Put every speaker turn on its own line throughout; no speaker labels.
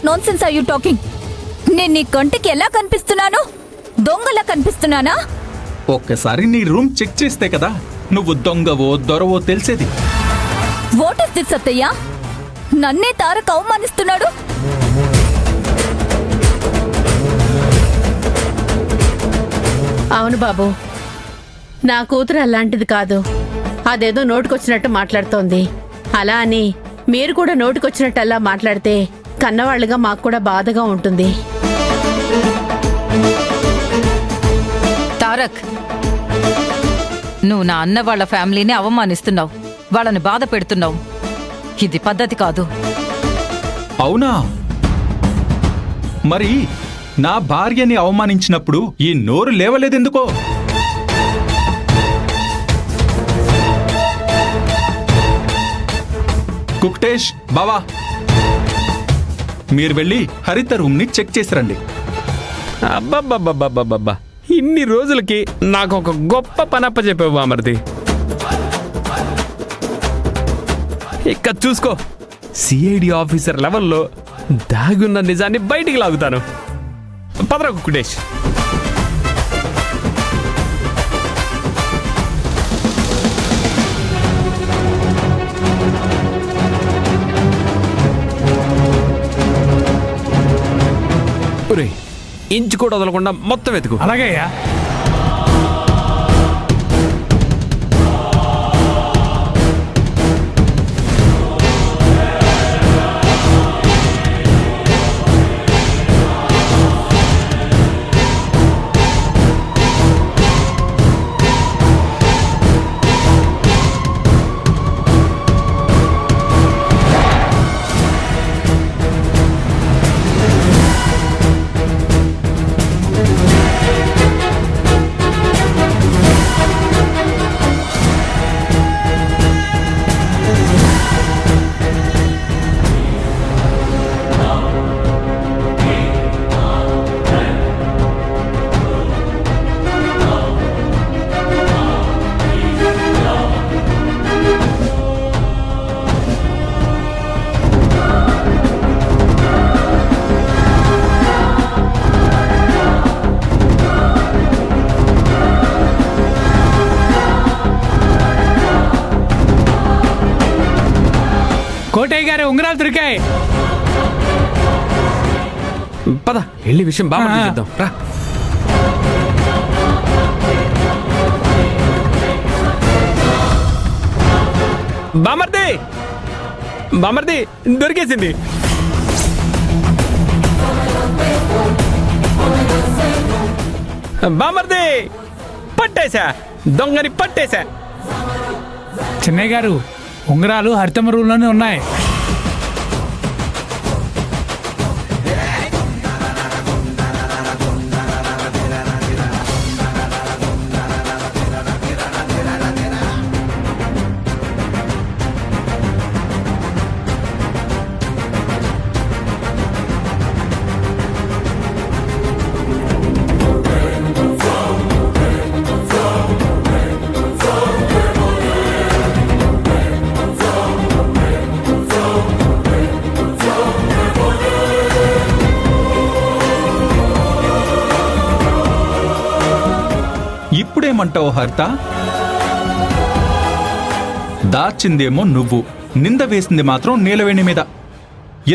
What nonsense are you talking? నేను నీ కంటికి ఎలా కనిపిస్తున్నాను? దొంగలా కనిపిస్తున్నానా?
ఒక్కసారి నీ రూమ్ చెక్ చేస్తే కదా నువ్వు దొంగవో దొరవో తెలిసేది.
వాట్ ఇస్ దిస్ అత్తయ్య? నన్నే తారక్ అవమానిస్తున్నాడు.
అవును బాబు, నా కూతురు అలాంటిది కాదు. అదేదో నోటికొచ్చినట్టు మాట్లాడుతోంది. అలా అని మీరు కూడా నోటికొచ్చినట్టల్లా మాట్లాడితే కన్నవాళ్లుగా మాకు కూడా బాధగా ఉంటుంది.
తారక్, నువ్వు నా అన్న వాళ్ళ ఫ్యామిలీని అవమానిస్తున్నావు, వాళ్ళని బాధ పెడుతున్నావు. ఇది పద్ధతి కాదు.
అవునా? మరి నా భార్యని అవమానించినప్పుడు ఈ నోరు లేవలేదెందుకో? కుక్టేష్ బావా, మీరు వెళ్ళి హరిత రూమ్ ని చెక్ చేసి రండి.
అబ్బబ్బబ్బబ్బబ్బబ్బా, ఇన్ని రోజులకి నాకు ఒక గొప్ప పనప్ప చెప్పావు బామర్ది. ఇక చూసుకో, సిఐడి ఆఫీసర్ లెవెల్లో దాగున్న నిజాన్ని బయటికి లాగుతాను. పదరా కుకుడేష్. ఇంచు కూడా వదలకుండా మొత్తం వెతుకు.
అలాగే అయ్యా. కోటయ్య గారు ఉంగరాలు దొరికాయి.
పద వెళ్ళి విషయం బాగా చేద్దాం రా. బామర్ది, బామర్ది దొరికేసింది. బామర్ది పట్టేశా, దొంగని పట్టేశా.
చిన్నయ్య గారు, ఉంగరాలు హరితమ్మ రూమ్లోనే ఉన్నాయి.
ఇప్పుడేమంటావు హరిత? దాచిందేమో నువ్వు, నింద వేసింది మాత్రం నీలవేణి మీద.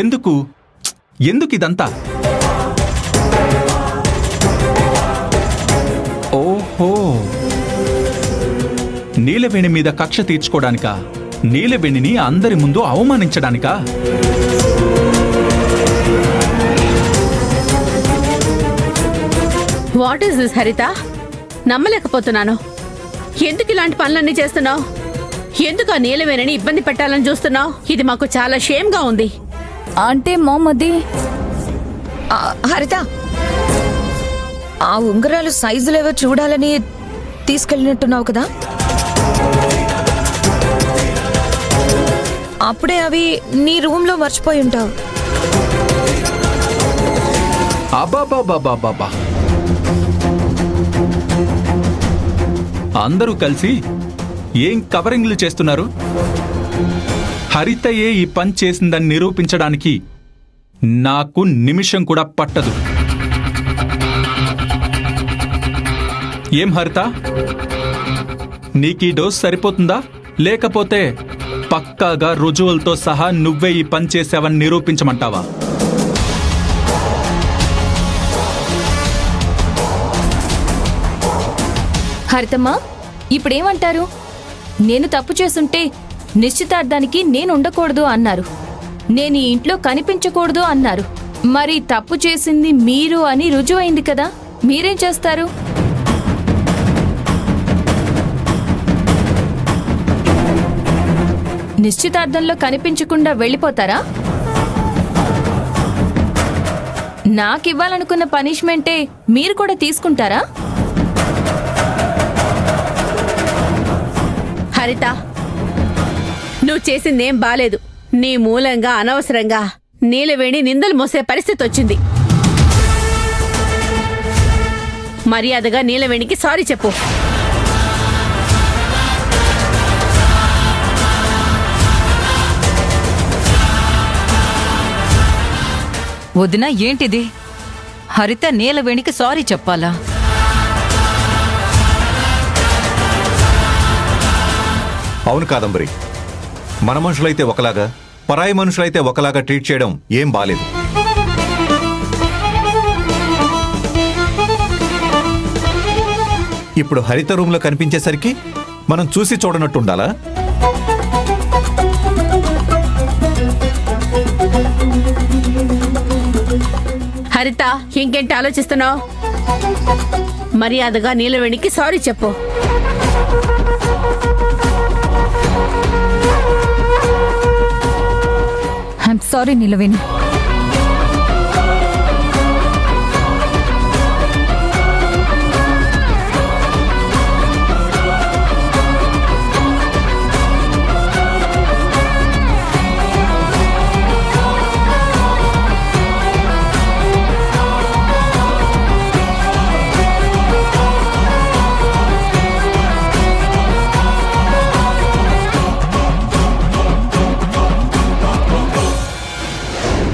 ఎందుకు ఇదంతా? ఓహో, నీలవేణి మీద కక్ష తీర్చుకోవడానికా? నీలవేణిని అందరి ముందు అవమానించడానికా?
వాట్ ఈస్ దిస్ హరిత? నమ్మలేకపోతున్నాను. ఎందుకు ఇలాంటి పనులన్నీ చేస్తున్నావు? ఎందుకు ఆ నీలవేణిని ఇబ్బంది పెట్టాలని చూస్తున్నావు? ఇది మాకు చాలా షేమ్గా ఉంది.
అంటే మామ్, అది
హరిత, ఆ ఉంగరాలు సైజులేవో చూడాలని తీసుకెళ్ళినట్టున్నావు కదా? అప్పుడే అవి నీ రూమ్లో మర్చిపోయి ఉంటావు.
అబాబాబాబాబా, అందరూ కలిసి ఏం కవరింగ్లు చేస్తున్నారు? హరితయే ఈ పని చేసిందని నిరూపించడానికి నాకు నిమిషం కూడా పట్టదు. ఏం హరిత, నీకీ డోస్ సరిపోతుందా, లేకపోతే పక్కాగా రుజువులతో సహా నువ్వే ఈ పని చేసావని నిరూపించమంటావా?
హరితమ్మా, ఇప్పుడేమంటారు? నేను తప్పు చేసుంటే నిశ్చితార్థానికి నేను ఉండకూడదు అన్నారు, నేను ఈ ఇంట్లో కనిపించకూడదు అన్నారు. మరి తప్పు చేసింది మీరు అని రుజువైంది కదా, మీరేం చేస్తారు? నిశ్చితార్థంలో కనిపించకుండా వెళ్ళిపోతారా? నాకివ్వాలనుకున్న పనిష్మెంటే మీరు కూడా తీసుకుంటారా?
హరిత, నువ్వు చేసిందేం బాలేదు. నీ మూలంగా అనవసరంగా నీలవేణి నిందలు మోసే పరిస్థితి వచ్చింది. మర్యాదగా నీలవేణికి సారీ చెప్పు.
వదిన, ఏంటిది? హరిత నీలవేణికి సారీ చెప్పాలా?
అవును కాదంబరి, మన మనుషులైతే ఒకలాగా, పరాయి మనుషులైతే ఒకలాగా ట్రీట్ చేయడం ఏం బాలేదు. ఇప్పుడు హరిత రూమ్లో కనిపించేసరికి మనం చూసి చూడనట్టుండాలా?
హరిత, ఇంకేంటి ఆలోచిస్తున్నావు? మర్యాదగా నీలవేణికి సారీ చెప్పు.
ఐఎమ్ సారీ నీలవేణి.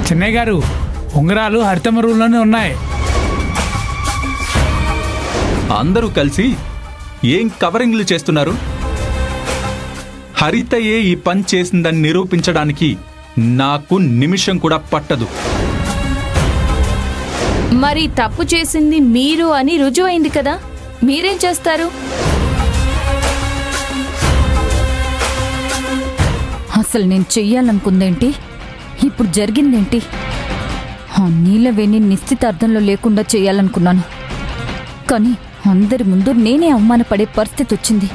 చెన్నయ్య గారు, ఉంగరాలు హరితమ్మ రూమ్లోనే ఉన్నాయి.
అందరూ కలిసి ఏం కవరింగ్లు చేస్తున్నారు? హరితయే ఈ పని చేసిందని నిరూపించడానికి నాకు నిమిషం కూడా పట్టదు.
మరి తప్పు చేసింది మీరు అని రుజువైంది కదా, మీరేం చేస్తారు? అసలు నేను చెయ్యాలనుకుందేంటి, ఇప్పుడు జరిగిందేంటి? ఆ నీలవేణి నిశ్చితార్థంలో లేకుండా చేయాలనుకున్నాను, కానీ అందరి ముందు నేనే అవమానపడే పరిస్థితి వచ్చింది.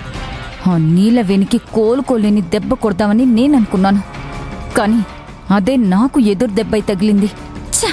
ఆ నీలవేణికి కోలుకోలేని దెబ్బ కొడదామని నేననుకున్నాను, కానీ అదే నాకు ఎదురు దెబ్బై తగిలింది. ఛ!